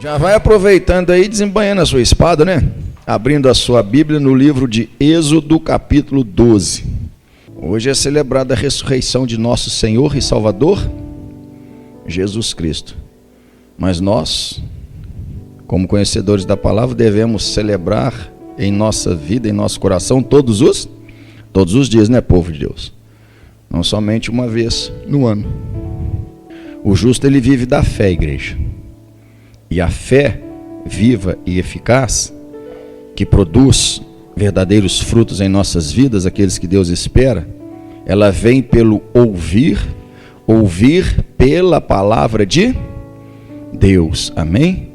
Já vai aproveitando aí, desembanhando a sua espada, né? Abrindo a sua Bíblia no livro de Êxodo, capítulo 12. Hoje é celebrada a ressurreição de nosso Senhor e Salvador, Jesus Cristo. Mas nós, como conhecedores da palavra, devemos celebrar em nossa vida, em nosso coração, todos os dias, né, povo de Deus? Não somente uma vez no ano. O justo, ele vive da fé, igreja. E a fé viva e eficaz, que produz verdadeiros frutos em nossas vidas, aqueles que Deus espera, ela vem pelo ouvir pela palavra de Deus. Amém?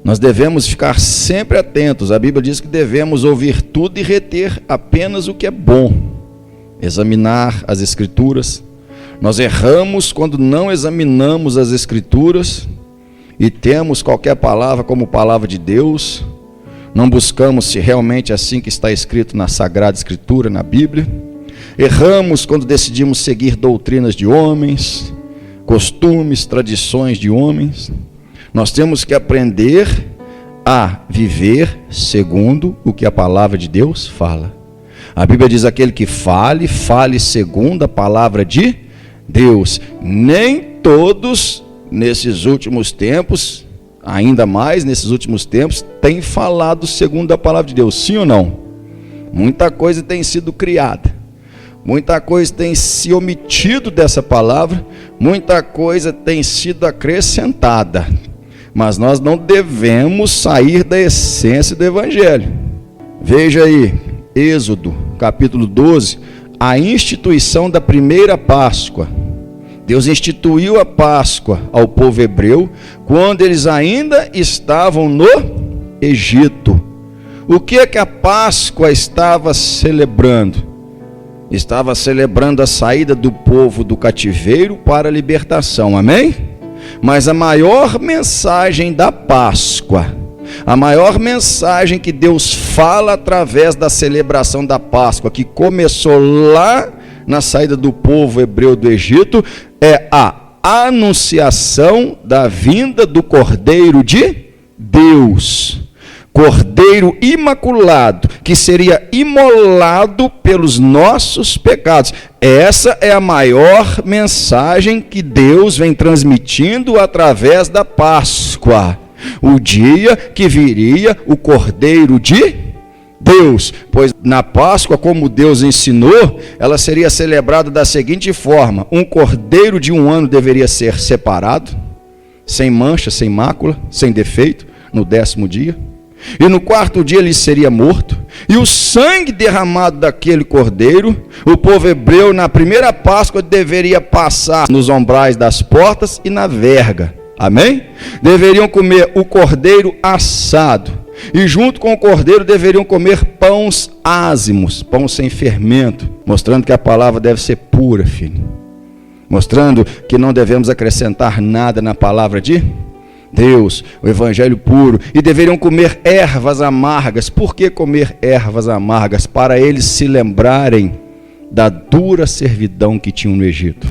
Nós devemos ficar sempre atentos. A Bíblia diz que devemos ouvir tudo e reter apenas o que é bom. Examinar as Escrituras. Nós erramos quando não examinamos as Escrituras e temos qualquer palavra como palavra de Deus. Não buscamos se realmente é assim que está escrito na Sagrada Escritura, na Bíblia. Erramos quando decidimos seguir doutrinas de homens, costumes, tradições de homens. Nós temos que aprender a viver segundo o que a palavra de Deus fala. A Bíblia diz: aquele que fale segundo a palavra de Deus. Nem todos nesses últimos tempos, ainda mais nesses últimos tempos, têm falado segundo a palavra de Deus, sim ou não? Muita coisa tem sido criada, muita coisa tem se omitido dessa palavra, muita coisa tem sido acrescentada, mas nós não devemos sair da essência do Evangelho. Veja aí, Êxodo, capítulo 12, a instituição da primeira Páscoa. Deus instituiu a Páscoa ao povo hebreu quando eles ainda estavam no Egito. O que é que a Páscoa estava celebrando? Estava celebrando a saída do povo do cativeiro para a libertação, amém? Mas a maior mensagem da Páscoa, a maior mensagem que Deus fala através da celebração da Páscoa, que começou lá na saída do povo hebreu do Egito, é a anunciação da vinda do Cordeiro de Deus. Cordeiro imaculado, que seria imolado pelos nossos pecados. Essa é a maior mensagem que Deus vem transmitindo através da Páscoa. O dia que viria o Cordeiro de Deus, pois na Páscoa, como Deus ensinou, ela seria celebrada da seguinte forma: um cordeiro de 1 ano deveria ser separado, sem mancha, sem mácula, sem defeito, no 10º dia, e no 4º dia ele seria morto, e o sangue derramado daquele cordeiro, o povo hebreu na primeira Páscoa deveria passar nos umbrais das portas e na verga, amém? Deveriam comer o cordeiro assado, e junto com o cordeiro deveriam comer pães ázimos, pão sem fermento, mostrando que a palavra deve ser pura, filho, mostrando que não devemos acrescentar nada na palavra de Deus, o evangelho puro. E deveriam comer ervas amargas. Por que comer ervas amargas? Para eles se lembrarem da dura servidão que tinham no Egito,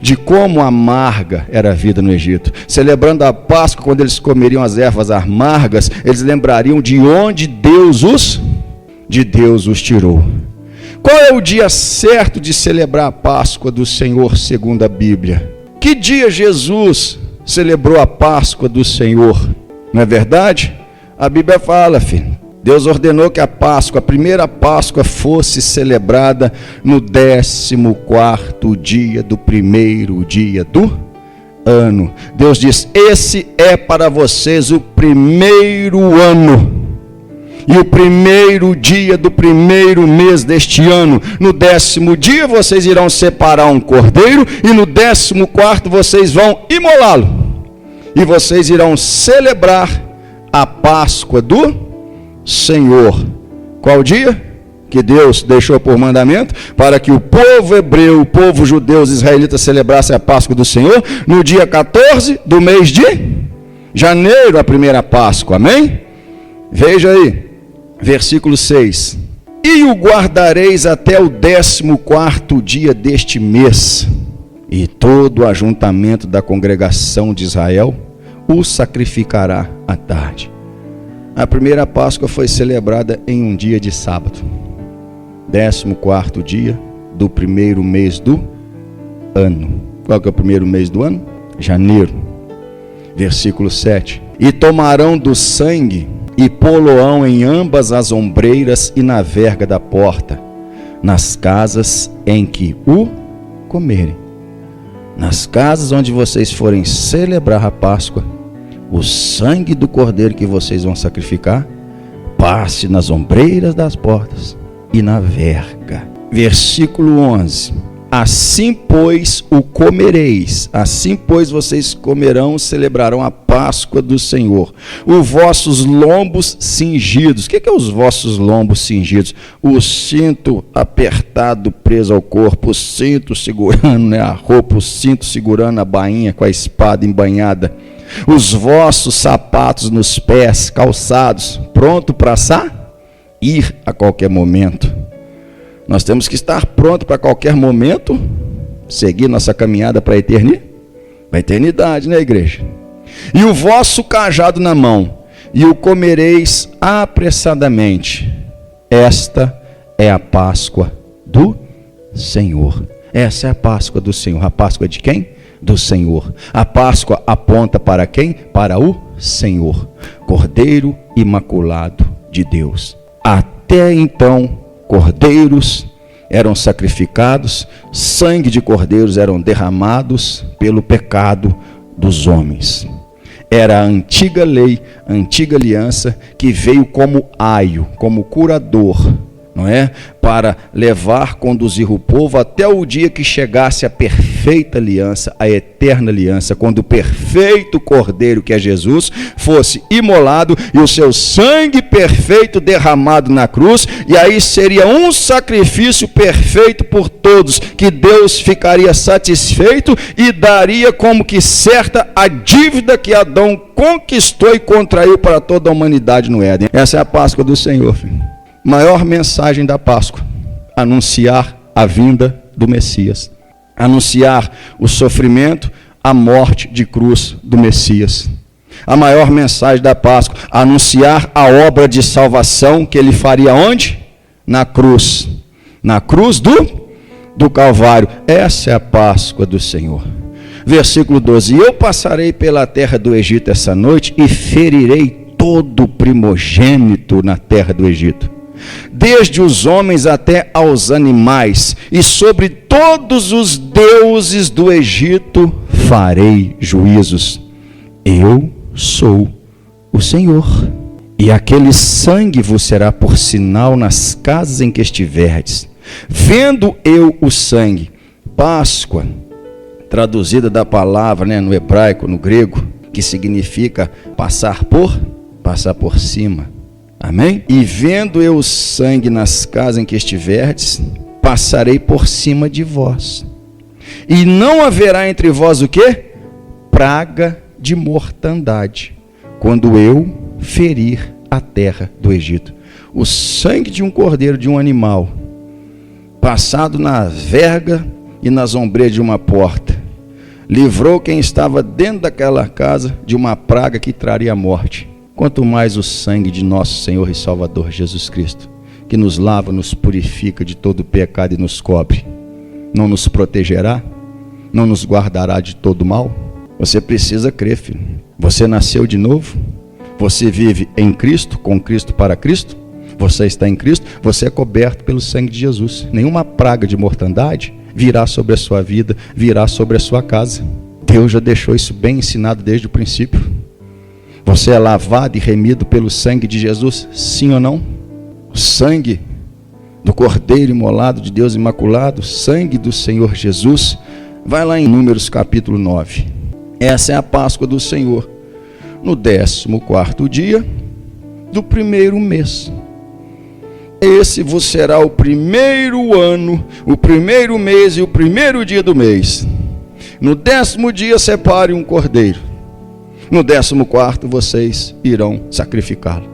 de como amarga era a vida no Egito. Celebrando a Páscoa, quando eles comeriam as ervas amargas, eles lembrariam de onde Deus os tirou. Qual é o dia certo de celebrar a Páscoa do Senhor segundo a Bíblia? Que dia Jesus celebrou a Páscoa do Senhor? Não é verdade? A Bíblia fala, filho, Deus ordenou que a Páscoa, a primeira Páscoa, fosse celebrada no 14º dia do primeiro dia do ano. Deus diz: esse é para vocês o primeiro ano, e o primeiro dia do primeiro mês deste ano. No 10º dia vocês irão separar um cordeiro, e no 14º vocês vão imolá-lo, e vocês irão celebrar a Páscoa do Senhor. Qual dia? Que Deus deixou por mandamento para que o povo hebreu, o povo judeu, os israelitas celebrassem a Páscoa do Senhor no dia 14 do mês de janeiro, a primeira Páscoa, amém? Veja aí, versículo 6: e o guardareis até o 14º dia deste mês, e todo o ajuntamento da congregação de Israel o sacrificará à tarde. A primeira Páscoa foi celebrada em um dia de sábado, 14º dia do primeiro mês do ano. Qual que é o primeiro mês do ano? Janeiro. Versículo 7. E tomarão do sangue e pô-lo-ão em ambas as ombreiras e na verga da porta, nas casas em que o comerem. Nas casas onde vocês forem celebrar a Páscoa, o sangue do cordeiro que vocês vão sacrificar, passe nas ombreiras das portas e na verga. Versículo 11. Assim, pois, o comereis. Assim, pois, vocês comerão, celebrarão a Páscoa do Senhor. Os vossos lombos cingidos. O que é os vossos lombos cingidos? O cinto apertado, preso ao corpo, o cinto segurando, a roupa, o cinto segurando a bainha com a espada embainhada. Os vossos sapatos nos pés, calçados, pronto para sair a qualquer momento. Nós temos que estar pronto para qualquer momento, seguir nossa caminhada para a eternidade, né, igreja? E o vosso cajado na mão, e o comereis apressadamente. Esta é a Páscoa do Senhor. Essa é a Páscoa do Senhor. A Páscoa de quem? Do Senhor. A Páscoa aponta para quem? Para o Senhor, Cordeiro imaculado de Deus. Até então, cordeiros eram sacrificados, sangue de cordeiros eram derramados pelo pecado dos homens. Era a antiga lei, a antiga aliança, que veio como aio, como curador, não é? Para levar, conduzir o povo até o dia que chegasse a perfeita aliança, a eterna aliança, quando o perfeito cordeiro, que é Jesus, fosse imolado e o seu sangue perfeito derramado na cruz, e aí seria um sacrifício perfeito por todos, que Deus ficaria satisfeito e daria como que certa a dívida que Adão conquistou e contraiu para toda a humanidade no Éden. Essa é a Páscoa do Senhor, filho. Maior mensagem da Páscoa: anunciar a vinda do Messias, anunciar o sofrimento, a morte de cruz do Messias. A maior mensagem da Páscoa: anunciar a obra de salvação que ele faria onde? Na cruz do Calvário. Essa é a Páscoa do Senhor. Versículo 12: e eu passarei pela terra do Egito essa noite e ferirei todo primogênito na terra do Egito, desde os homens até aos animais, e sobre todos os deuses do Egito farei juízos. Eu sou o Senhor. E aquele sangue vos será por sinal nas casas em que estiverdes. Vendo eu o sangue, Páscoa, traduzida da palavra, no hebraico, no grego, que significa passar por cima. Amém? E vendo eu o sangue nas casas em que estiverdes, passarei por cima de vós. E não haverá entre vós o quê? Praga de mortandade, quando eu ferir a terra do Egito. O sangue de um cordeiro, de um animal, passado na verga e nas ombreiras de uma porta, livrou quem estava dentro daquela casa de uma praga que traria a morte. Quanto mais o sangue de nosso Senhor e Salvador Jesus Cristo, que nos lava, nos purifica de todo pecado e nos cobre, não nos protegerá? Não nos guardará de todo mal? Você precisa crer, filho. Você nasceu de novo? Você vive em Cristo, com Cristo, para Cristo? Você está em Cristo? Você é coberto pelo sangue de Jesus. Nenhuma praga de mortandade virá sobre a sua vida, virá sobre a sua casa. Deus já deixou isso bem ensinado desde o princípio. Você é lavado e remido pelo sangue de Jesus, sim ou não? O sangue do Cordeiro imolado de Deus imaculado, sangue do Senhor Jesus. Vai lá em Números capítulo 9. Essa é a Páscoa do Senhor. No 14º dia do primeiro mês. Esse vos será o primeiro ano, o primeiro mês e o primeiro dia do mês. No 10º dia separe um cordeiro. No 14º vocês irão sacrificá-lo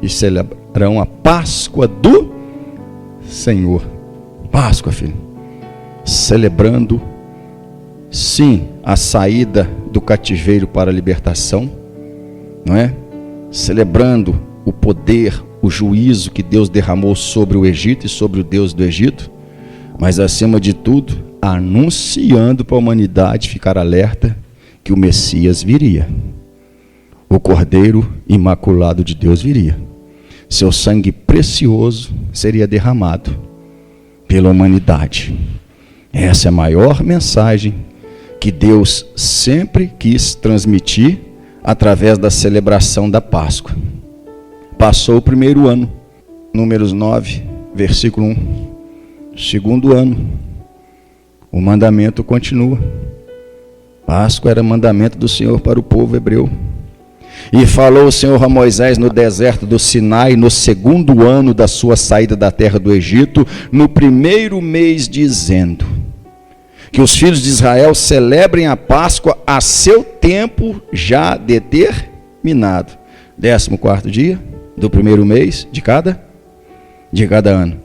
e celebrarão a Páscoa do Senhor. Páscoa, filho. Celebrando, sim, a saída do cativeiro para a libertação, não é? Celebrando o poder, o juízo que Deus derramou sobre o Egito e sobre o Deus do Egito, mas acima de tudo, anunciando para a humanidade ficar alerta que o Messias viria. O Cordeiro Imaculado de Deus viria. Seu sangue precioso seria derramado pela humanidade. Essa é a maior mensagem que Deus sempre quis transmitir através da celebração da Páscoa. Passou o primeiro ano, Números 9, versículo 1. Segundo ano, o mandamento continua. Páscoa era mandamento do Senhor para o povo hebreu. E falou o Senhor a Moisés no deserto do Sinai, no segundo ano da sua saída da terra do Egito, no primeiro mês, dizendo: que os filhos de Israel celebrem a Páscoa a seu tempo já determinado. 14º dia do primeiro mês de cada ano.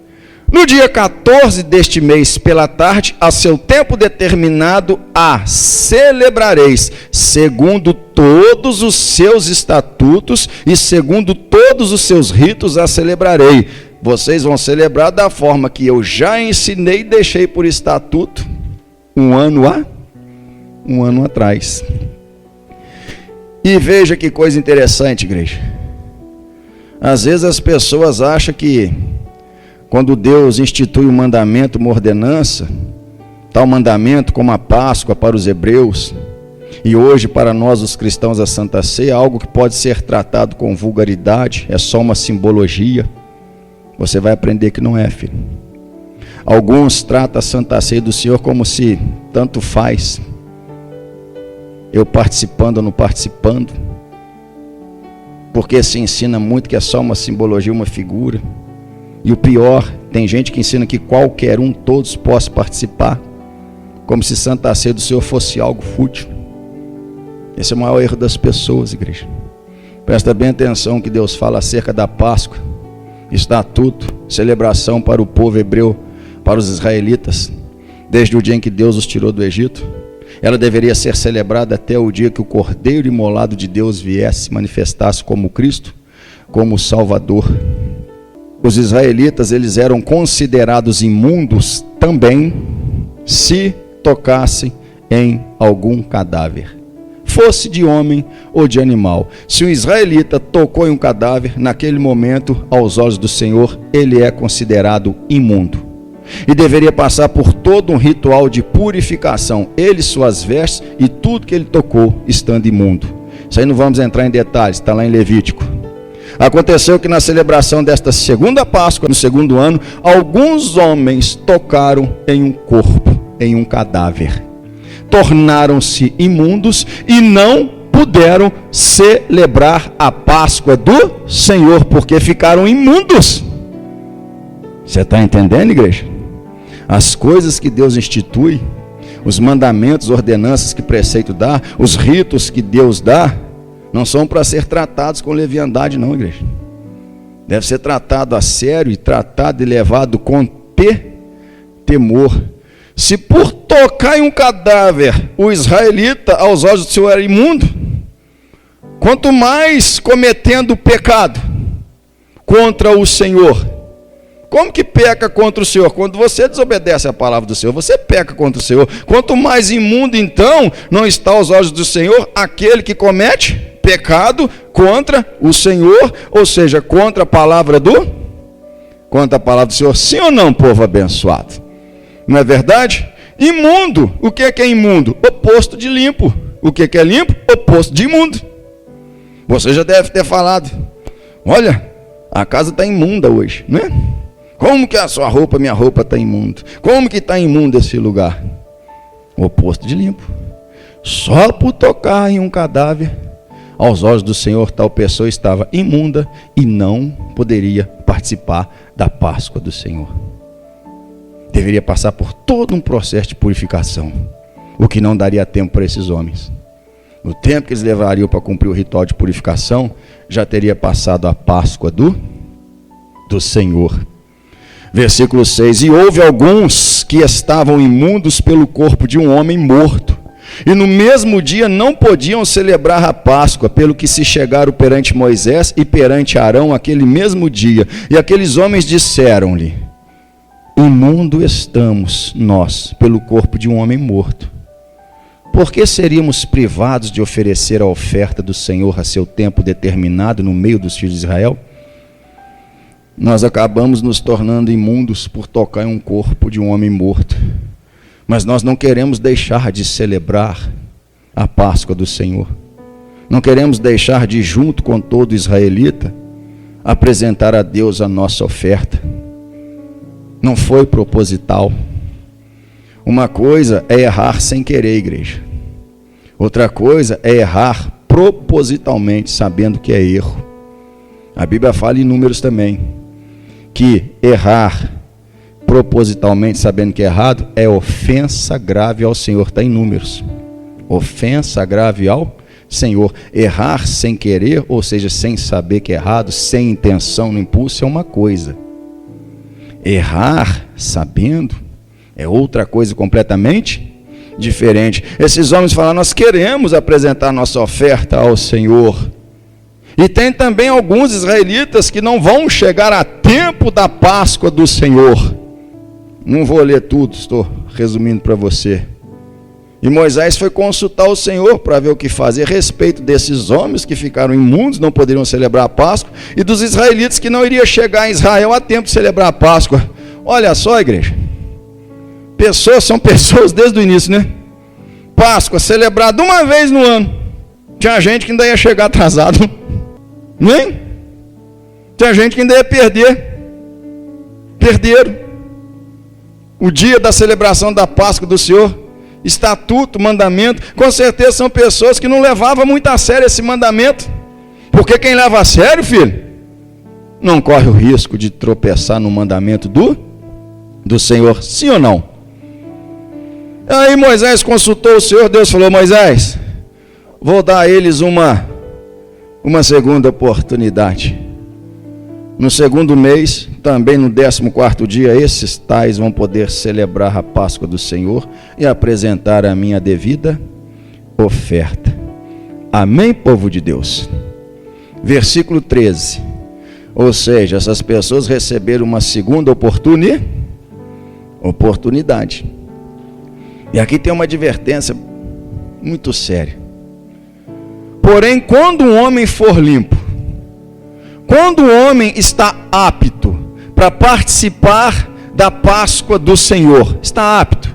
No dia 14 deste mês, pela tarde, a seu tempo determinado, a celebrareis, segundo todos os seus estatutos e segundo todos os seus ritos a celebrarei. Vocês vão celebrar da forma que eu já ensinei e deixei por estatuto um ano atrás. E veja que coisa interessante, igreja. Às vezes as pessoas acham que quando Deus institui um mandamento, uma ordenança, tal mandamento como a Páscoa para os hebreus, e hoje para nós os cristãos a Santa Ceia, algo que pode ser tratado com vulgaridade, é só uma simbologia. Você vai aprender que não é, filho. Alguns tratam a Santa Ceia do Senhor como se tanto faz, eu participando ou não participando, porque se ensina muito que é só uma simbologia, uma figura. E o pior, tem gente que ensina que qualquer um, todos possam participar, como se Santa Ceia do Senhor fosse algo fútil. Esse é o maior erro das pessoas, igreja. Presta bem atenção que Deus fala acerca da Páscoa, estatuto, celebração para o povo hebreu, para os israelitas, desde o dia em que Deus os tirou do Egito. Ela deveria ser celebrada até o dia que o Cordeiro imolado de Deus viesse, se manifestasse como Cristo, como Salvador. Os israelitas, eles eram considerados imundos também se tocassem em algum cadáver, fosse de homem ou de animal. Se um israelita tocou em um cadáver, naquele momento, aos olhos do Senhor, ele é considerado imundo e deveria passar por todo um ritual de purificação, ele, suas vestes e tudo que ele tocou, estando imundo. Isso aí não vamos entrar em detalhes, está lá em Levítico. Aconteceu que na celebração desta segunda Páscoa, no segundo ano, alguns homens tocaram em um corpo, em um cadáver. Tornaram-se imundos e não puderam celebrar a Páscoa do Senhor, porque ficaram imundos. Você está entendendo, igreja? As coisas que Deus institui, os mandamentos, ordenanças que preceito dá, os ritos que Deus dá, não são para ser tratados com leviandade, não, igreja. Deve ser tratado a sério e tratado e levado com temor. Se por tocar em um cadáver o israelita aos olhos do Senhor era imundo, quanto mais cometendo pecado contra o Senhor. Como que peca contra o Senhor? Quando você desobedece a palavra do Senhor, você peca contra o Senhor. Quanto mais imundo, então, não está aos olhos do Senhor aquele que comete pecado contra o Senhor, ou seja, contra a palavra do Senhor. Sim ou não, povo abençoado? Não é verdade? Imundo. O que é imundo? Oposto de limpo. O que é limpo? Oposto de imundo. Você já deve ter falado: olha, a casa está imunda hoje, não é? Como que a sua roupa, minha roupa está imunda? Como que está imundo esse lugar? O oposto de limpo. Só por tocar em um cadáver, aos olhos do Senhor, tal pessoa estava imunda e não poderia participar da Páscoa do Senhor. Deveria passar por todo um processo de purificação, o que não daria tempo para esses homens. No tempo que eles levariam para cumprir o ritual de purificação, já teria passado a Páscoa do Senhor. Versículo 6: e houve alguns que estavam imundos pelo corpo de um homem morto, E no mesmo dia não podiam celebrar a Páscoa, pelo que se chegaram perante Moisés e perante Arão aquele mesmo dia. E aqueles homens disseram-lhe: imundo estamos nós pelo corpo de um homem morto. Por que seríamos privados de oferecer a oferta do Senhor a seu tempo determinado no meio dos filhos de Israel? Nós acabamos nos tornando imundos por tocar em um corpo de um homem morto. Mas nós não queremos deixar de celebrar a Páscoa do Senhor. Não queremos deixar de, junto com todo israelita, apresentar a Deus a nossa oferta. Não foi proposital. Uma coisa é errar sem querer, igreja. Outra coisa é errar propositalmente, sabendo que é erro. A Bíblia fala em Números também, que errar propositalmente, sabendo que é errado, é ofensa grave ao Senhor. Está em Números. Ofensa grave ao Senhor. Errar sem querer, ou seja, sem saber que é errado, sem intenção, no impulso, é uma coisa. Errar sabendo é outra coisa completamente diferente. Esses homens falaram: nós queremos apresentar nossa oferta ao Senhor. E tem também alguns israelitas que não vão chegar a tempo da Páscoa do Senhor. Não vou ler tudo, estou resumindo para você. E Moisés foi consultar o Senhor para ver o que fazer a respeito desses homens que ficaram imundos, não poderiam celebrar a Páscoa, e dos israelitas que não iriam chegar em Israel a tempo de celebrar a Páscoa. Olha só, igreja. Pessoas são pessoas desde o início, né? Páscoa celebrada uma vez no ano. Tinha gente que ainda ia chegar atrasado. Nem? Tinha gente que ainda ia perder. Perderam o dia da celebração da Páscoa do Senhor. Estatuto, mandamento. Com certeza são pessoas que não levavam muito a sério esse mandamento. Porque quem leva a sério, filho, não corre o risco de tropeçar no mandamento do Senhor. Sim ou não? Aí Moisés consultou o Senhor. Deus falou: Moisés, vou dar a eles uma segunda oportunidade. No segundo mês, também no 14º dia, esses tais vão poder celebrar a Páscoa do Senhor e apresentar a minha devida oferta. Amém, povo de Deus? Versículo 13. Ou seja, essas pessoas receberam uma segunda oportunidade. E aqui tem uma advertência muito séria. Porém, quando um homem for limpo, quando o homem está apto para participar da Páscoa do Senhor, está apto.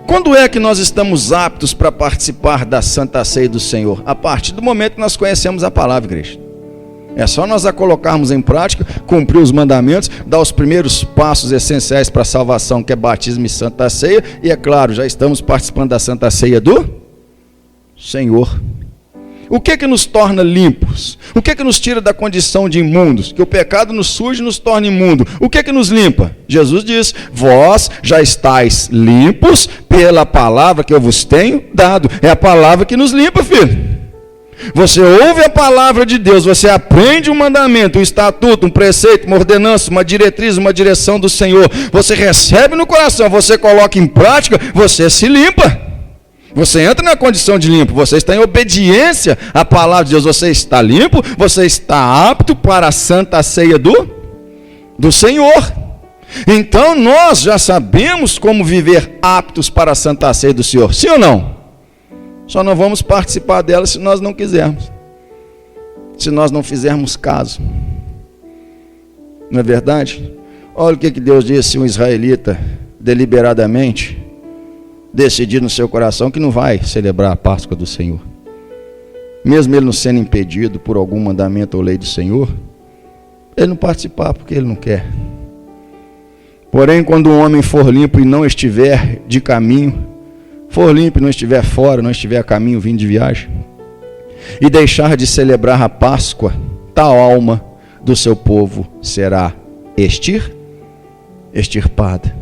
Quando é que nós estamos aptos para participar da Santa Ceia do Senhor? A partir do momento que nós conhecemos a palavra, igreja. É só nós a colocarmos em prática, cumprir os mandamentos, dar os primeiros passos essenciais para a salvação, que é batismo e Santa Ceia, e é claro, já estamos participando da Santa Ceia do Senhor. O que nos torna limpos? O que nos tira da condição de imundos? Que o pecado nos surge e nos torna imundo. O que nos limpa? Jesus diz: vós já estáis limpos pela palavra que eu vos tenho dado. É a palavra que nos limpa, filho. Você ouve a palavra de Deus, você aprende um mandamento, um estatuto, um preceito, uma ordenança, uma diretriz, uma direção do Senhor. Você recebe no coração, você coloca em prática, você se limpa. Você entra na condição de limpo, você está em obediência à palavra de Deus, você está limpo, você está apto para a Santa Ceia do Senhor. Então nós já sabemos como viver aptos para a Santa Ceia do Senhor, sim ou não? Só não vamos participar dela se nós não quisermos, se nós não fizermos caso. Não é verdade? Olha o que Deus disse: se um israelita deliberadamente decidir no seu coração que não vai celebrar a Páscoa do Senhor, mesmo ele não sendo impedido por algum mandamento ou lei do Senhor, ele não participar porque ele não quer. Porém, quando um homem for limpo e não estiver de caminho, for limpo e não estiver fora, não estiver a caminho vindo de viagem, e deixar de celebrar a Páscoa, tal alma do seu povo será extirpada.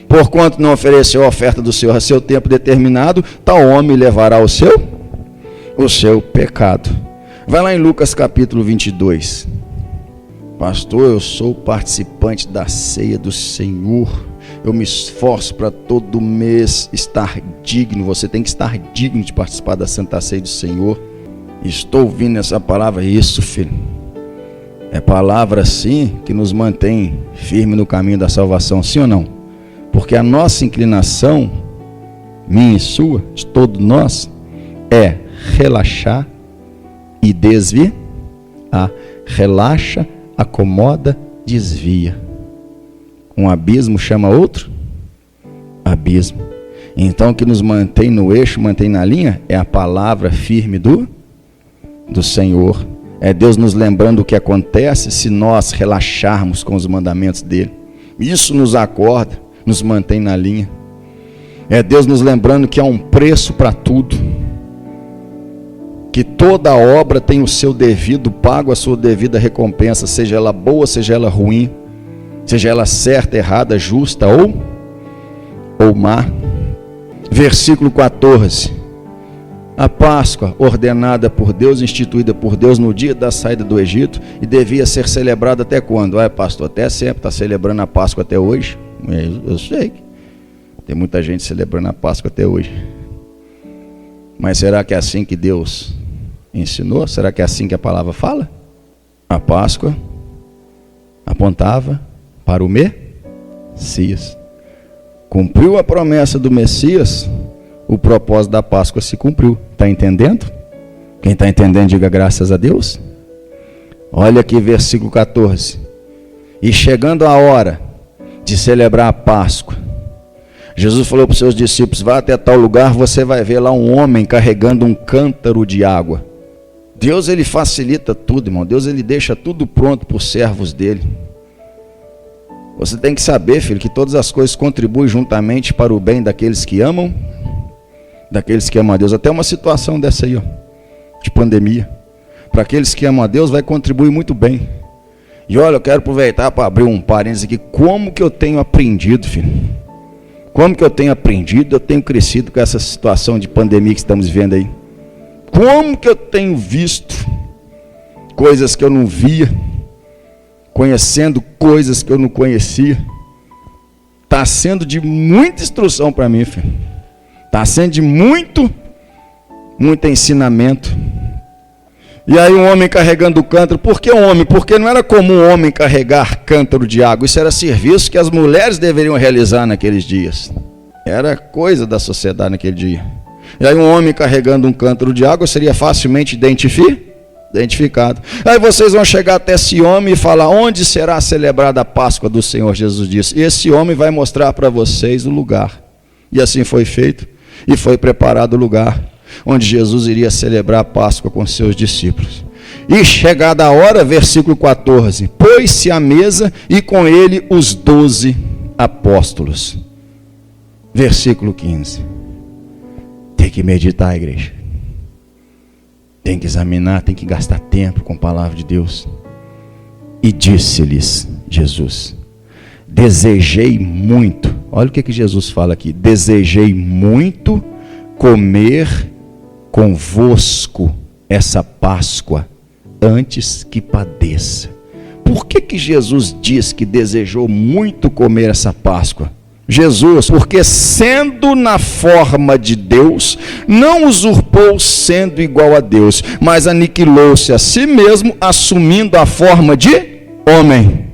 Porquanto não ofereceu a oferta do Senhor a seu tempo determinado, tal homem levará o seu pecado. Vai lá em Lucas capítulo 22. Pastor, eu sou participante da ceia do Senhor. Eu me esforço para todo mês estar digno. Você tem que estar digno de participar da Santa Ceia do Senhor. Estou ouvindo essa palavra. Isso, filho. É palavra sim que nos mantém firme no caminho da salvação, sim ou não? Porque a nossa inclinação, minha e sua, de todos nós, é relaxar e desviar. Relaxa, acomoda, desvia. Um abismo chama outro abismo. Então o que nos mantém no eixo, mantém na linha, é a palavra firme do Senhor. É Deus nos lembrando o que acontece se nós relaxarmos com os mandamentos dele. Isso nos acorda, nos mantém na linha. É Deus nos lembrando que há um preço para tudo, que toda obra tem o seu devido pago, a sua devida recompensa, seja ela boa, seja ela ruim, seja ela certa, errada, justa ou má. Versículo 14. A Páscoa, ordenada por Deus, instituída por Deus no dia da saída do Egito, e devia ser celebrada até quando? Pastor, até sempre, está celebrando a Páscoa até hoje. Eu sei que tem muita gente celebrando a Páscoa até hoje. Mas será que é assim que Deus ensinou? Será que é assim que a palavra fala? A Páscoa apontava para o Messias. Cumpriu a promessa do Messias, o propósito da Páscoa se cumpriu. Está entendendo? Quem está entendendo, diga graças a Deus. Olha aqui, versículo 14. E chegando a hora de celebrar a Páscoa, Jesus falou para os seus discípulos: vá até tal lugar, você vai ver lá um homem carregando um cântaro de água. Deus, ele facilita tudo, irmão. Deus, ele deixa tudo pronto para os servos dele. Você tem que saber, filho, que todas as coisas contribuem juntamente para o bem daqueles que amam a Deus. Até uma situação dessa aí, ó, de pandemia, para aqueles que amam a Deus, vai contribuir muito bem. E olha, eu quero aproveitar para abrir um parênteses aqui. Como que eu tenho aprendido, filho? Como que eu tenho aprendido? Eu tenho crescido com essa situação de pandemia que estamos vivendo aí. Como que eu tenho visto coisas que eu não via, conhecendo coisas que eu não conhecia. Está sendo de muita instrução para mim, filho. Está sendo de muito ensinamento. E aí um homem carregando o cântaro. Por que um homem? Porque não era comum um homem carregar cântaro de água. Isso era serviço que as mulheres deveriam realizar naqueles dias. Era coisa da sociedade naquele dia. E aí um homem carregando um cântaro de água seria facilmente identificado. Aí vocês vão chegar até esse homem e falar: onde será celebrada a Páscoa do Senhor Jesus disse. E esse homem vai mostrar para vocês o lugar. E assim foi feito. E foi preparado o lugar onde Jesus iria celebrar a Páscoa com seus discípulos. E chegada a hora, versículo 14, pôs-se à mesa e com ele os 12 apóstolos. Versículo 15. Tem que meditar, igreja. Tem que examinar, tem que gastar tempo com a palavra de Deus. E disse-lhes Jesus: desejei muito. Olha o que Jesus fala aqui: desejei muito comer convosco essa Páscoa antes que padeça. Por que Jesus diz que desejou muito comer essa Páscoa? Jesus, porque sendo na forma de Deus, não usurpou sendo igual a Deus, mas aniquilou-se a si mesmo, assumindo a forma de homem.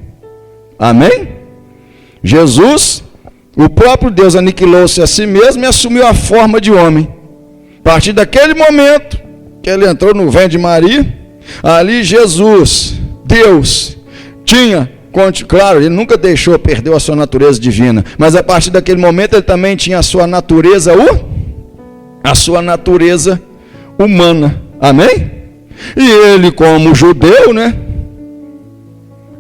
Amém? Jesus, o próprio Deus, aniquilou-se a si mesmo e assumiu a forma de homem. A partir daquele momento que ele entrou no ventre de Maria, ali Jesus, Deus, tinha, claro, ele nunca deixou, perdeu a sua natureza divina, mas a partir daquele momento ele também tinha a sua natureza humana. Amém? E ele, como judeu, né?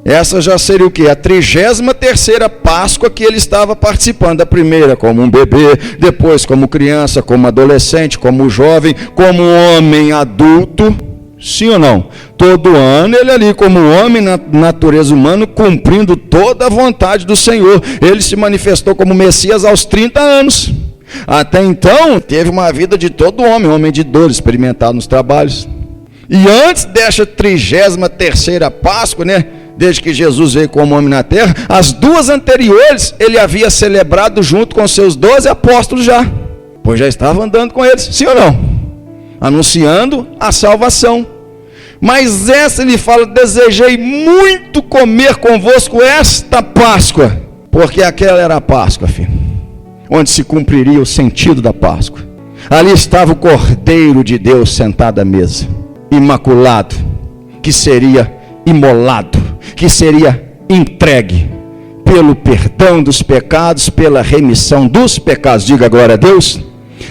Essa já seria o quê? A 33ª Páscoa que ele estava participando. A primeira como um bebê, depois como criança, como adolescente, como jovem, como homem adulto. Sim ou não? Todo ano ele ali como homem na natureza humana, cumprindo toda a vontade do Senhor. Ele se manifestou como Messias aos 30 anos. Até então teve uma vida de todo homem de dor, experimentado nos trabalhos. E antes dessa 33ª Páscoa, né? desde que Jesus veio como homem na terra. As duas anteriores ele havia celebrado junto com seus 12 apóstolos já, pois já estava andando com eles, sim ou não? Anunciando a salvação. Mas essa ele fala: desejei muito comer convosco esta Páscoa, porque aquela era a Páscoa, filho, onde se cumpriria o sentido da Páscoa. Ali estava o Cordeiro de Deus sentado à mesa, imaculado, que seria imolado, que seria entregue pelo perdão dos pecados, pela remissão dos pecados. Diga glória a Deus.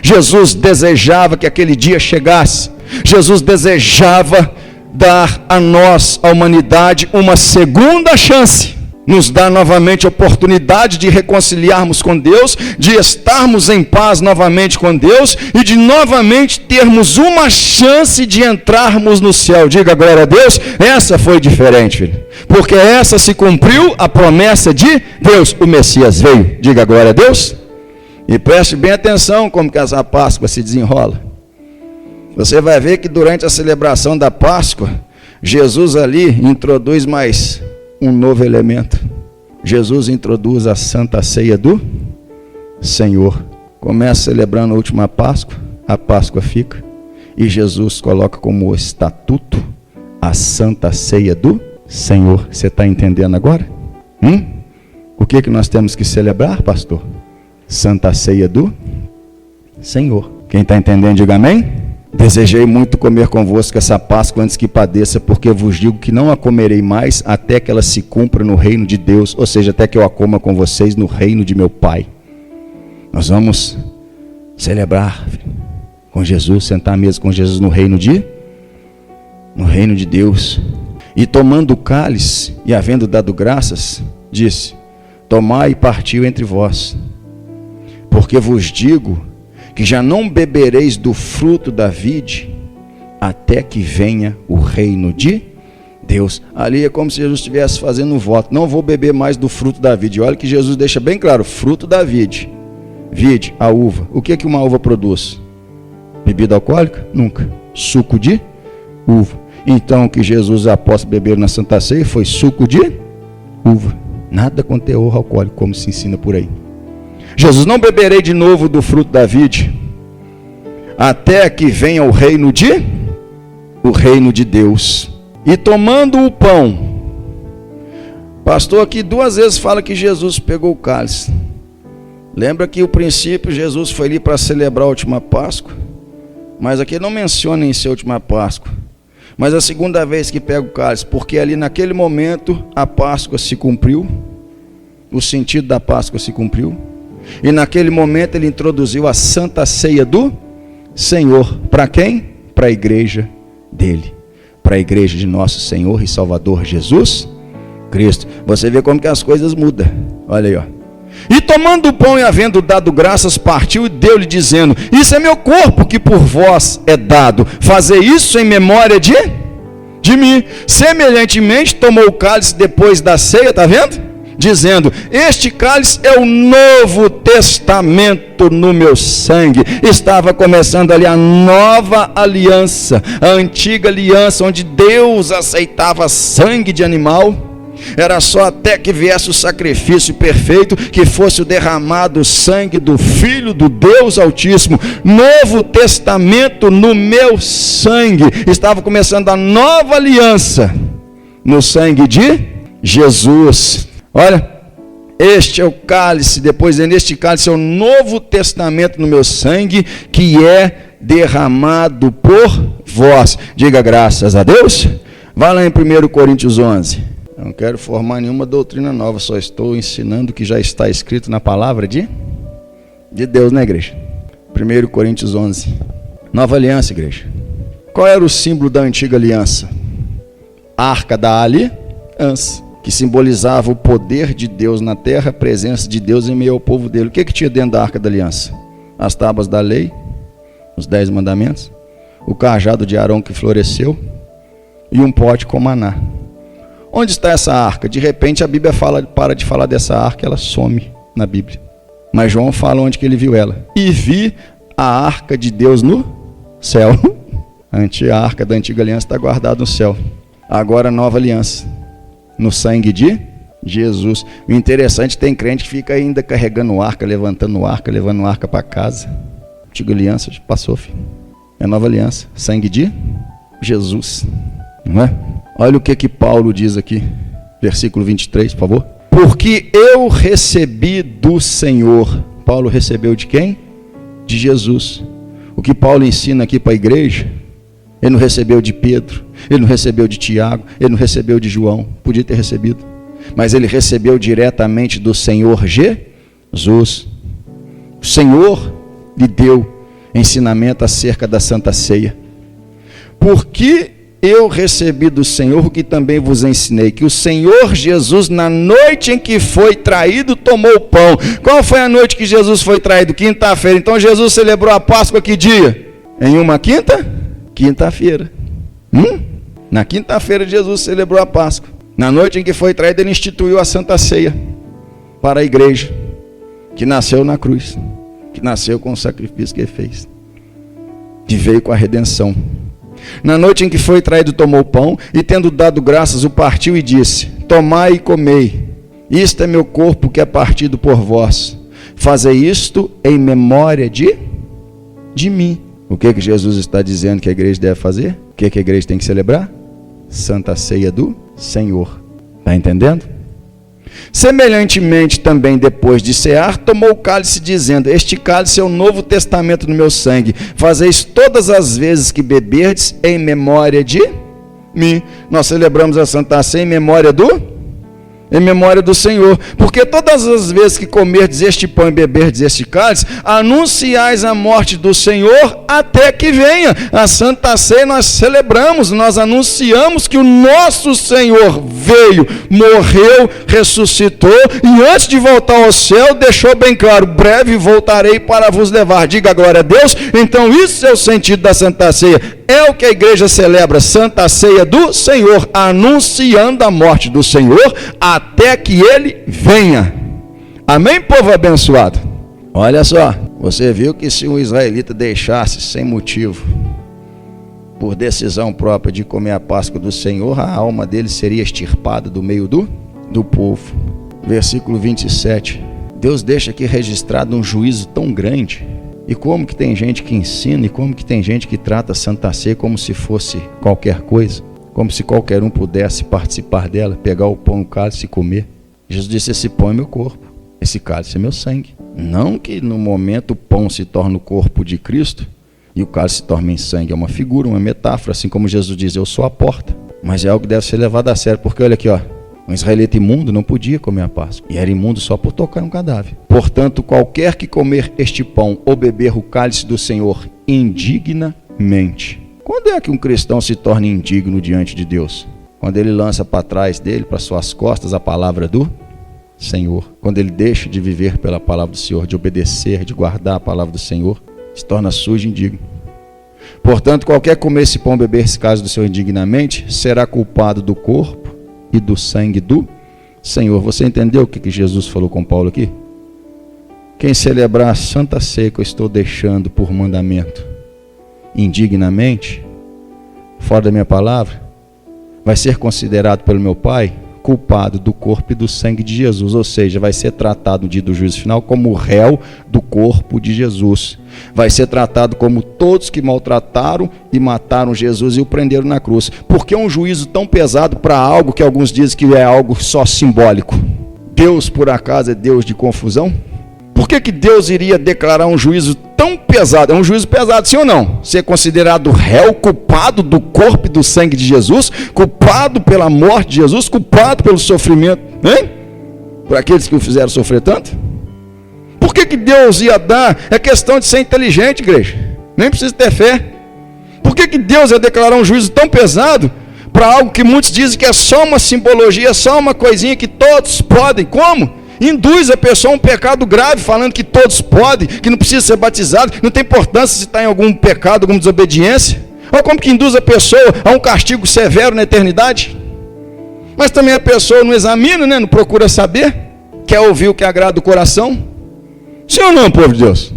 Jesus desejava que aquele dia chegasse. Jesus desejava dar a nós, a humanidade, uma segunda chance, nos dar novamente a oportunidade de reconciliarmos com Deus, de estarmos em paz novamente com Deus e de novamente termos uma chance de entrarmos no céu. Diga glória a Deus. Essa foi diferente, filho, porque essa se cumpriu a promessa de Deus. O Messias veio. Diga glória a Deus. E preste bem atenção como que essa Páscoa se desenrola. Você vai ver que durante a celebração da Páscoa, Jesus ali introduz mais um novo elemento. Jesus introduz a Santa Ceia do Senhor. Começa celebrando a última Páscoa, a Páscoa fica, e Jesus coloca como estatuto a Santa Ceia do Senhor. Você está entendendo agora? O que nós temos que celebrar, pastor? Santa Ceia do Senhor. Quem está entendendo, diga amém. Desejei muito comer convosco essa Páscoa antes que padeça, porque vos digo que não a comerei mais até que ela se cumpra no reino de Deus, ou seja, até que eu a coma com vocês no reino de meu Pai. Nós vamos celebrar com Jesus, sentar à mesa com Jesus no reino de Deus. E tomando o cálice e havendo dado graças, disse: tomai e partiu entre vós, porque vos digo que já não bebereis do fruto da vide, até que venha o reino de Deus. Ali é como se Jesus estivesse fazendo um voto: não vou beber mais do fruto da vide. Olha que Jesus deixa bem claro: fruto da vide. Vide, a uva. O que uma uva produz? Bebida alcoólica? Nunca. Suco de uva. Então o que Jesus após beber na Santa Ceia foi suco de uva. Nada com teor alcoólico, como se ensina por aí. Jesus: não beberei de novo do fruto da vide, até que venha o reino de Deus. E tomando o pão, pastor aqui 2 vezes fala que Jesus pegou o cálice. Lembra que o princípio Jesus foi ali para celebrar a última Páscoa, mas aqui não menciona em ser a última Páscoa, mas a segunda vez que pega o cálice, porque ali naquele momento a Páscoa se cumpriu, o sentido da Páscoa se cumpriu. E naquele momento ele introduziu a Santa Ceia do Senhor. Para quem? Para a igreja dele, para a igreja de nosso Senhor e Salvador Jesus Cristo. Você vê como que as coisas mudam. Olha aí, ó. E tomando o pão e havendo dado graças, partiu e deu-lhe, dizendo: isso é meu corpo que por vós é dado, fazei isso em memória de mim. Semelhantemente tomou o cálice depois da ceia, está vendo? Dizendo: este cálice é o novo testamento no meu sangue. Estava começando ali a nova aliança. A antiga aliança, onde Deus aceitava sangue de animal, era só até que viesse o sacrifício perfeito, que fosse o derramado sangue do Filho do Deus Altíssimo. Novo testamento no meu sangue. Estava começando a nova aliança no sangue de Jesus. Olha, este é o cálice, depois neste cálice é o novo testamento no meu sangue, que é derramado por vós. Diga graças a Deus. Vai lá em 1 Coríntios 11. Eu não quero formar nenhuma doutrina nova, só estou ensinando o que já está escrito na palavra de Deus, né, igreja? 1 Coríntios 11. Nova aliança, igreja. Qual era o símbolo da antiga aliança? A arca da aliança, que simbolizava o poder de Deus na terra, a presença de Deus em meio ao povo dele. O que tinha dentro da arca da aliança? As tábuas da lei, os 10 mandamentos, o cajado de Arão que floresceu e um pote com maná. Onde está essa arca? De repente a Bíblia para de falar dessa arca, ela some na Bíblia. Mas João fala onde que ele viu ela. E vi a arca de Deus no céu. A arca da antiga aliança está guardada no céu. Agora a nova aliança. No sangue de Jesus. O interessante, tem crente que fica ainda carregando arca, levantando arca, levando arca para casa. Antiga aliança já passou, filho. É nova aliança. Sangue de Jesus. Não é? Olha o que Paulo diz aqui. Versículo 23, por favor. Porque eu recebi do Senhor. Paulo recebeu de quem? De Jesus. O que Paulo ensina aqui para a igreja, ele não recebeu de Pedro, ele não recebeu de Tiago, ele não recebeu de João. Podia ter recebido. Mas ele recebeu diretamente do Senhor Jesus. O Senhor lhe deu ensinamento acerca da Santa Ceia. Porque eu recebi do Senhor o que também vos ensinei, que o Senhor Jesus, na noite em que foi traído, tomou o pão. Qual foi a noite que Jesus foi traído? Quinta-feira. Então Jesus celebrou a Páscoa que dia? Em uma quinta-feira. Na quinta-feira Jesus celebrou a Páscoa. Na noite em que foi traído, ele instituiu a Santa Ceia para a igreja, que nasceu na cruz, que nasceu com o sacrifício que ele fez, que veio com a redenção. Na noite em que foi traído, tomou o pão, e tendo dado graças, o partiu e disse: tomai e comei, isto é meu corpo que é partido por vós, fazei isto em memória de mim. O que Jesus está dizendo que a igreja deve fazer? O que a igreja tem que celebrar? Santa Ceia do Senhor. Está entendendo? Semelhantemente também, depois de cear, tomou o cálice, dizendo: este cálice é o novo testamento no meu sangue, fazeis todas as vezes que beberdes em memória de mim. Nós celebramos a Santa Ceia em memória do Senhor, porque todas as vezes que comerdes este pão e beberdes este cálice, anunciais a morte do Senhor até que venha. A Santa Ceia nós celebramos, nós anunciamos que o nosso Senhor veio, morreu, ressuscitou, e antes de voltar ao céu, deixou bem claro: breve voltarei para vos levar. Diga glória a Deus. Então isso é o sentido da Santa Ceia. É o que a igreja celebra, Santa Ceia do Senhor, anunciando a morte do Senhor até que ele venha. Amém, povo abençoado? Olha só, você viu que se um israelita deixasse sem motivo, por decisão própria, de comer a Páscoa do Senhor, a alma dele seria extirpada do meio do povo. Versículo 27. Deus deixa aqui registrado um juízo tão grande. E como que tem gente que ensina, e como que tem gente que trata a Santa Ceia como se fosse qualquer coisa, como se qualquer um pudesse participar dela, pegar o pão e o cálice e comer. Jesus disse: esse pão é meu corpo, esse cálice é meu sangue. Não que no momento o pão se torne o corpo de Cristo e o cálice se torne em sangue. É uma figura, uma metáfora, assim como Jesus diz: eu sou a porta. Mas é algo que deve ser levado a sério, porque olha aqui, ó, um israelita imundo não podia comer a Páscoa, e era imundo só por tocar um cadáver. Portanto, qualquer que comer este pão ou beber o cálice do Senhor indignamente. Quando é que um cristão se torna indigno diante de Deus? Quando ele lança para trás dele, para suas costas, a palavra do Senhor. Quando ele deixa de viver pela palavra do Senhor, de obedecer, de guardar a palavra do Senhor, se torna sujo e indigno. Portanto, qualquer que comer esse pão ou beber esse cálice do Senhor indignamente, será culpado do corpo e do sangue do Senhor. Você entendeu o que Jesus falou com Paulo aqui? Quem celebrar a Santa Ceia que eu estou deixando por mandamento indignamente, fora da minha palavra, vai ser considerado pelo meu Pai culpado do corpo e do sangue de Jesus, ou seja, vai ser tratado no dia do juízo final como réu do corpo de Jesus, vai ser tratado como todos que maltrataram e mataram Jesus e o prenderam na cruz. Por que um juízo tão pesado para algo que alguns dizem que é algo só simbólico? Deus, por acaso, é Deus de confusão? Por que Deus iria declarar um juízo tão pesado? É um juízo pesado, sim ou não? Ser considerado réu, culpado do corpo e do sangue de Jesus, culpado pela morte de Jesus, culpado pelo sofrimento, hein? Por aqueles que o fizeram sofrer tanto? Por que Deus ia dar? É questão de ser inteligente, igreja. Nem precisa ter fé. Por que Deus ia declarar um juízo tão pesado para algo que muitos dizem que é só uma simbologia, só uma coisinha que todos podem? Como? Induz a pessoa a um pecado grave, falando que todos podem, que não precisa ser batizado, não tem importância se está em algum pecado, alguma desobediência. Olha como que induz a pessoa a um castigo severo na eternidade. Mas também a pessoa não examina, né? Não procura saber, quer ouvir o que agrada o coração. Sim ou não, povo de Deus?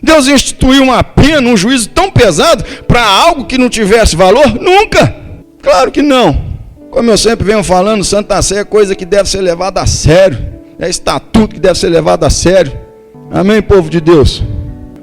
Deus instituiu uma pena, um juízo tão pesado para algo que não tivesse valor? Nunca! Claro que não. Como eu sempre venho falando, Santa Ceia é coisa que deve ser levada a sério. É estatuto que deve ser levado a sério. Amém, povo de Deus?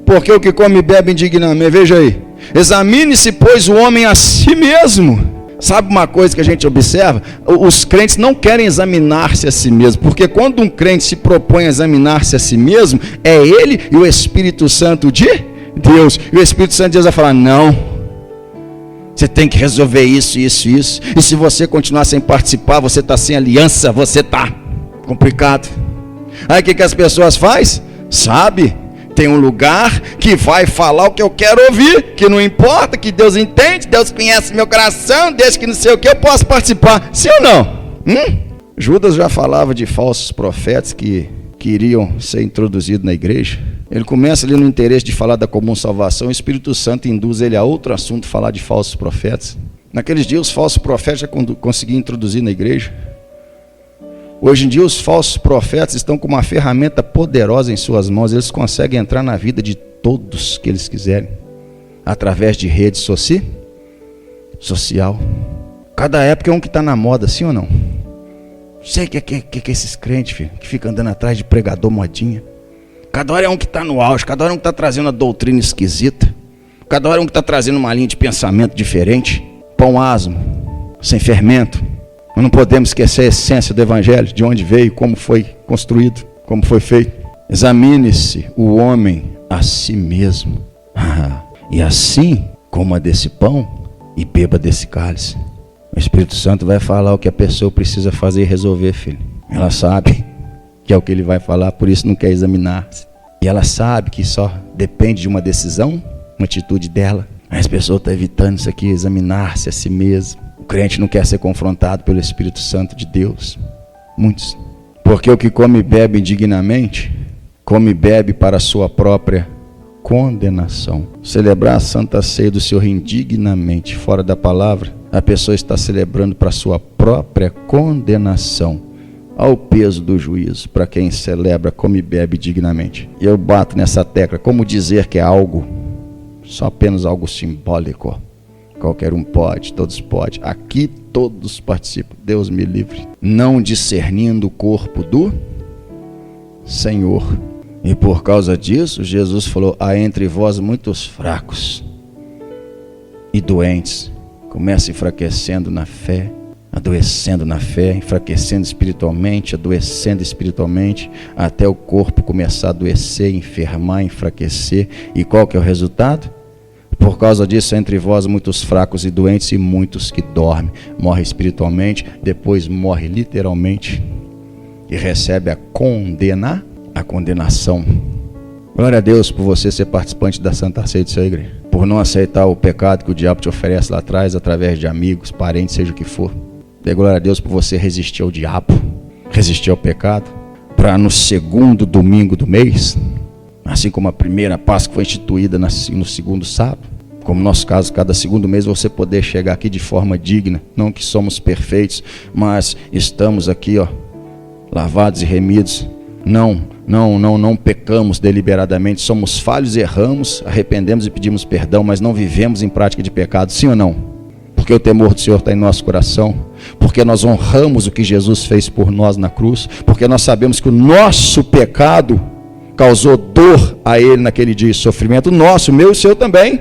Porque o que come e bebe indignamente, veja aí. Examine-se, pois, o homem a si mesmo. Sabe uma coisa que a gente observa? Os crentes não querem examinar-se a si mesmo, porque quando um crente se propõe a examinar-se a si mesmo, é ele e o Espírito Santo de Deus. E o Espírito Santo de Deus vai falar, não, você tem que resolver isso, isso, isso. E se você continuar sem participar, você está sem aliança, você está complicado. Aí o que as pessoas fazem? Sabe? Tem um lugar que vai falar o que eu quero ouvir, que não importa, que Deus entende, Deus conhece meu coração, Deus que não sei o que, eu posso participar. Sim ou não? Judas já falava de falsos profetas que iriam ser introduzidos na igreja. Ele começa ali no interesse de falar da comum salvação, o Espírito Santo induz ele a outro assunto, falar de falsos profetas. Naqueles dias os falsos profetas já conseguiam introduzir na igreja. Hoje em dia os falsos profetas estão com uma ferramenta poderosa em suas mãos. Eles conseguem entrar na vida de todos que eles quiserem, através de rede social. Cada época é um que está na moda, sim ou não? Sei que é esses crentes, filho, que ficam andando atrás de pregador modinha. Cada hora é um que está no auge, cada hora é um que está trazendo uma doutrina esquisita. Cada hora é um que está trazendo uma linha de pensamento diferente. Pão asmo, sem fermento. Mas não podemos esquecer a essência do Evangelho, de onde veio, como foi construído, como foi feito. Examine-se o homem a si mesmo. E assim, coma desse pão e beba desse cálice. O Espírito Santo vai falar o que a pessoa precisa fazer e resolver, filho. Ela sabe que é o que ele vai falar, por isso não quer examinar-se. E ela sabe que só depende de uma decisão, uma atitude dela. Mas as pessoas estão evitando isso aqui, examinar-se a si mesmo. O crente não quer ser confrontado pelo Espírito Santo de Deus. Muitos. Porque o que come e bebe indignamente, come e bebe para a sua própria condenação. Celebrar a Santa Ceia do Senhor indignamente, fora da palavra, a pessoa está celebrando para a sua própria condenação, ao peso do juízo, para quem celebra, come e bebe dignamente. E eu bato nessa tecla, como dizer que é algo, só apenas algo simbólico. Qualquer um pode, todos podem. Aqui todos participam. Deus me livre. Não discernindo o corpo do Senhor. E por causa disso, Jesus falou, há entre vós muitos fracos e doentes. Começa enfraquecendo na fé, adoecendo na fé, enfraquecendo espiritualmente, adoecendo espiritualmente, até o corpo começar a adoecer, enfermar, enfraquecer. E qual que é o resultado? Por causa disso, entre vós muitos fracos e doentes e muitos que dormem. Morre espiritualmente, depois morre literalmente e recebe a condenação. Glória a Deus por você ser participante da Santa Ceia de sua igreja. Por não aceitar o pecado que o diabo te oferece lá atrás, através de amigos, parentes, seja o que for. Dê glória a Deus por você resistir ao diabo, resistir ao pecado, para no segundo domingo do mês, assim como a primeira Páscoa foi instituída no segundo sábado, como no nosso caso, cada segundo mês você poder chegar aqui de forma digna, não que somos perfeitos, mas estamos aqui, lavados e remidos, não pecamos deliberadamente, somos falhos, erramos, arrependemos e pedimos perdão, mas não vivemos em prática de pecado, sim ou não? Porque o temor do Senhor está em nosso coração, porque nós honramos o que Jesus fez por nós na cruz, porque nós sabemos que o nosso pecado causou dor a Ele naquele dia, sofrimento nosso, meu e o seu também.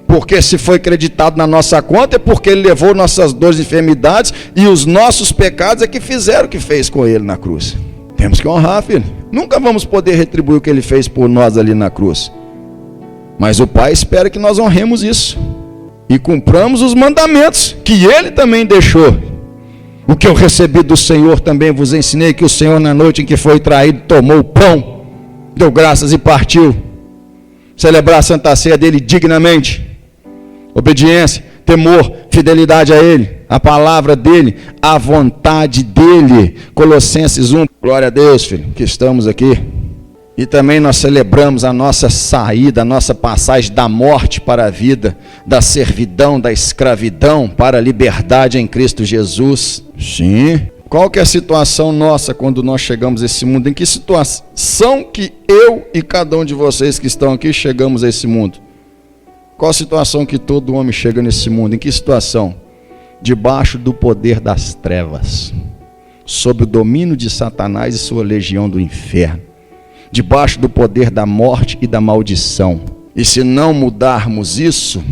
Porque se foi creditado na nossa conta é porque Ele levou nossas dores e enfermidades, e os nossos pecados é que fizeram o que fez com Ele na cruz. Temos que honrar, filho. Nunca vamos poder retribuir o que Ele fez por nós ali na cruz, mas o Pai espera que nós honremos isso e cumpramos os mandamentos que Ele também deixou. O que eu recebi do Senhor também vos ensinei, que o Senhor, na noite em que foi traído, tomou o pão, deu graças e partiu. Celebrar a Santa Ceia dele dignamente. Obediência, temor, fidelidade a Ele, a palavra dEle, a vontade dEle. Colossenses 1, glória a Deus, filho, que estamos aqui. E também nós celebramos a nossa saída, a nossa passagem da morte para a vida, da servidão, da escravidão para a liberdade em Cristo Jesus. Sim. Qual que é a situação nossa quando nós chegamos a esse mundo? Em que situação que eu e cada um de vocês que estão aqui chegamos a esse mundo? Qual a situação que todo homem chega nesse mundo? Em que situação? debaixo do poder das trevas, sob o domínio de Satanás e sua legião do inferno, debaixo do poder da morte e da maldição. E se não mudarmos isso,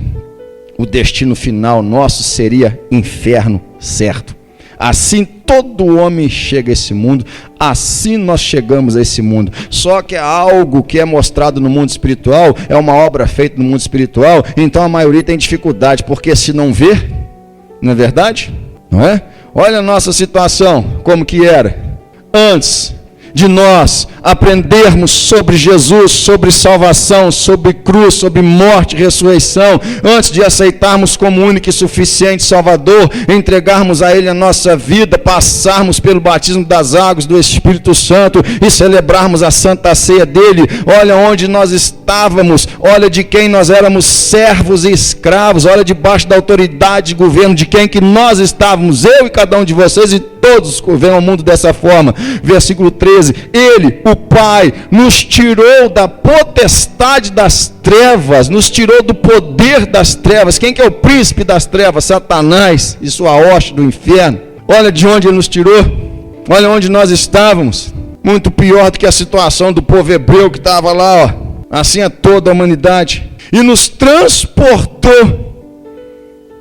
o destino final nosso seria inferno certo. Assim todo homem chega a esse mundo, assim nós chegamos a esse mundo. Só que é algo que é mostrado no mundo espiritual, é uma obra feita no mundo espiritual, então a maioria tem dificuldade, porque se não vê, não é verdade? Não é? Olha a nossa situação, como que era antes de nós aprendermos sobre Jesus, sobre salvação, sobre cruz, sobre morte e ressurreição, antes de aceitarmos como único e suficiente Salvador, entregarmos a Ele a nossa vida, passarmos pelo batismo das águas do Espírito Santo e celebrarmos a Santa Ceia dele. Olha onde nós estávamos, olha de quem nós éramos servos e escravos, olha debaixo da autoridade de governo de quem que nós estávamos, eu e cada um de vocês e todos que vêm ao mundo dessa forma. Versículo 13, Ele, o Pai, nos tirou da potestade das trevas, nos tirou do poder das trevas. Quem que é o príncipe das trevas? Satanás e sua hoste do inferno. Olha de onde Ele nos tirou, olha onde nós estávamos, muito pior do que a situação do povo hebreu que estava lá, ó. Assim é toda a humanidade, e nos transportou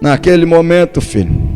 naquele momento, filho.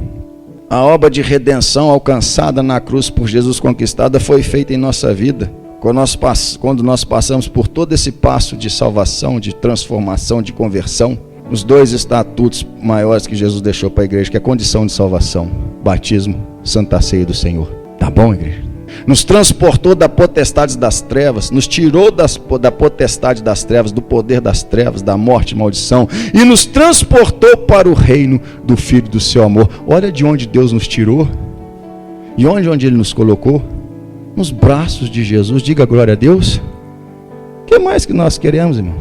A obra de redenção alcançada na cruz por Jesus conquistada foi feita em nossa vida. Quando nós passamos por todo esse passo de salvação, de transformação, de conversão, os dois estatutos maiores que Jesus deixou para a igreja, que é a condição de salvação, batismo, Santa Ceia do Senhor. Tá bom, igreja? Nos transportou da potestade das trevas, nos tirou da potestade das trevas, do poder das trevas, da morte e maldição, e nos transportou para o reino do Filho do seu amor. Olha de onde Deus nos tirou, e onde Ele nos colocou, nos braços de Jesus. Diga glória a Deus. O que mais que nós queremos, irmão?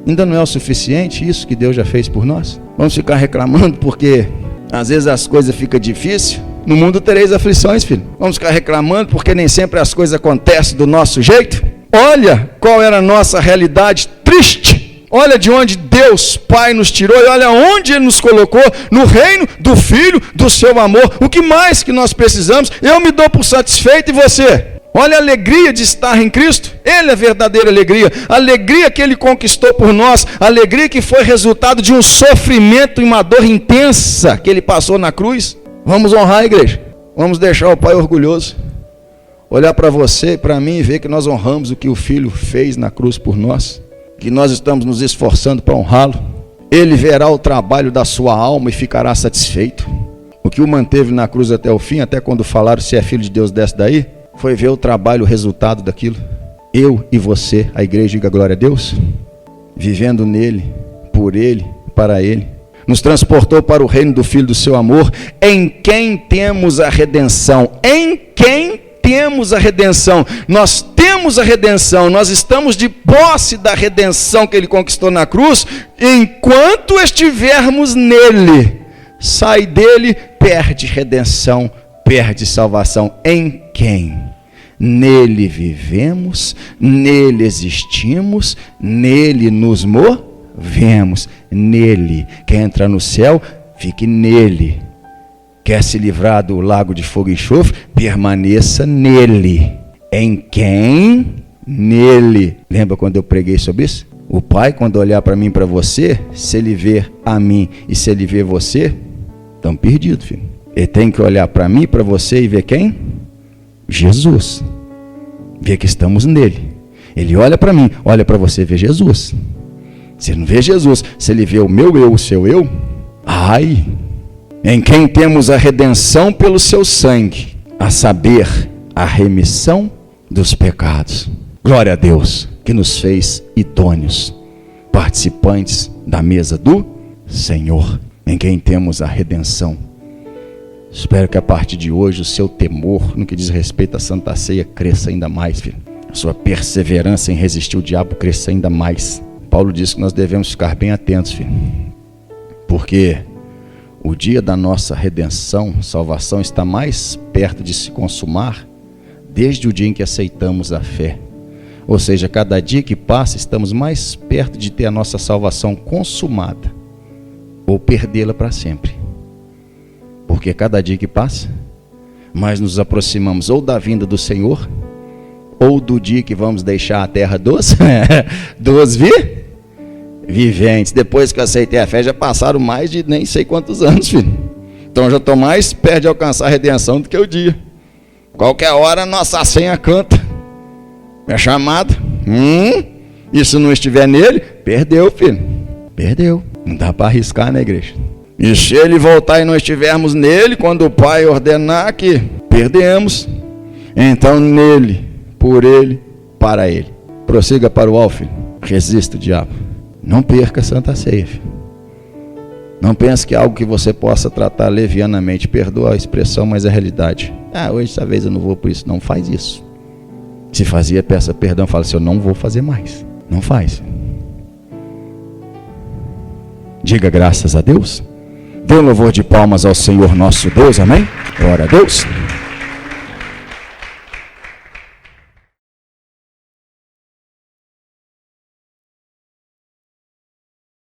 Ainda não é o suficiente isso que Deus já fez por nós? Vamos ficar reclamando porque às vezes as coisas ficam difíceis? No mundo tereis aflições, filho. Vamos ficar reclamando porque nem sempre as coisas acontecem do nosso jeito? Olha qual era a nossa realidade triste. Olha de onde Deus Pai nos tirou e olha onde Ele nos colocou, no reino do Filho do seu amor. O que mais que nós precisamos? Eu me dou por satisfeito, e você? Olha a alegria de estar em Cristo. Ele é a verdadeira alegria. A alegria que Ele conquistou por nós. A alegria que foi resultado de um sofrimento e uma dor intensa que Ele passou na cruz. Vamos honrar a igreja. Vamos deixar o Pai orgulhoso olhar para você e para mim e ver que nós honramos o que o Filho fez na cruz por nós, que nós estamos nos esforçando para honrá-lo. Ele verá o trabalho da sua alma e ficará satisfeito. O que o manteve na cruz até o fim, até quando falaram se é filho de Deus, desce daí, foi ver o trabalho, o resultado daquilo. Eu e você, a igreja, diga glória a Deus, vivendo nele, por Ele, para Ele. Nos transportou para o reino do Filho do seu amor, em quem temos a redenção. Em quem temos a redenção. Nós temos a redenção, nós estamos de posse da redenção que Ele conquistou na cruz, enquanto estivermos nele. Sai dele, perde redenção, perde salvação. Em quem? Nele vivemos, nele existimos, nele nos movemos, nele. Quer entrar no céu? Fique nele. Quer se livrar do lago de fogo e enxofre? Permaneça nele. Em quem? Nele. Lembra quando eu preguei sobre isso? O Pai, quando olhar para mim e para você, se Ele ver a mim e se Ele ver você, estamos perdidos, filho. Ele tem que olhar para mim e para você e ver quem? Jesus. Ver que estamos nele. Ele olha para mim, olha para você e vê Jesus. Se ele não vê Jesus, se ele vê o meu eu, o seu eu, ai, em quem temos a redenção pelo seu sangue, a saber, a remissão dos pecados. Glória a Deus, que nos fez idôneos, participantes da mesa do Senhor, em quem temos a redenção. Espero que a partir de hoje o seu temor no que diz respeito à Santa Ceia cresça ainda mais, filho. A sua perseverança em resistir o diabo cresça ainda mais. Paulo diz que nós devemos ficar bem atentos, filho, porque o dia da nossa redenção, salvação, está mais perto de se consumar desde o dia em que aceitamos a fé. Ou seja, cada dia que passa, estamos mais perto de ter a nossa salvação consumada ou perdê-la para sempre. Porque cada dia que passa, mais nos aproximamos ou da vinda do Senhor, ou do dia que vamos deixar a terra dos viventes. Depois que eu aceitei a fé, já passaram mais de nem sei quantos anos, filho. Então já estou mais perto de alcançar a redenção do que o dia. Qualquer hora a nossa senha canta. É chamado. E se não estiver nele, perdeu, filho. Perdeu. Não dá para arriscar, né, igreja? E se ele voltar e não estivermos nele, quando o Pai ordenar que perdemos, então nele, por ele, para ele. Prossiga para o alvo, filho. Resista o diabo. Não perca a Santa Ceia, filho. Não pense que é algo que você possa tratar levianamente. Perdoa a expressão, mas é a realidade. Hoje, essa vez eu não vou por isso. Não faz isso. Se fazia, peça perdão. Fala assim, eu não vou fazer mais. Não faz. Diga graças a Deus. Dê um louvor de palmas ao Senhor nosso Deus, amém? Glória a Deus.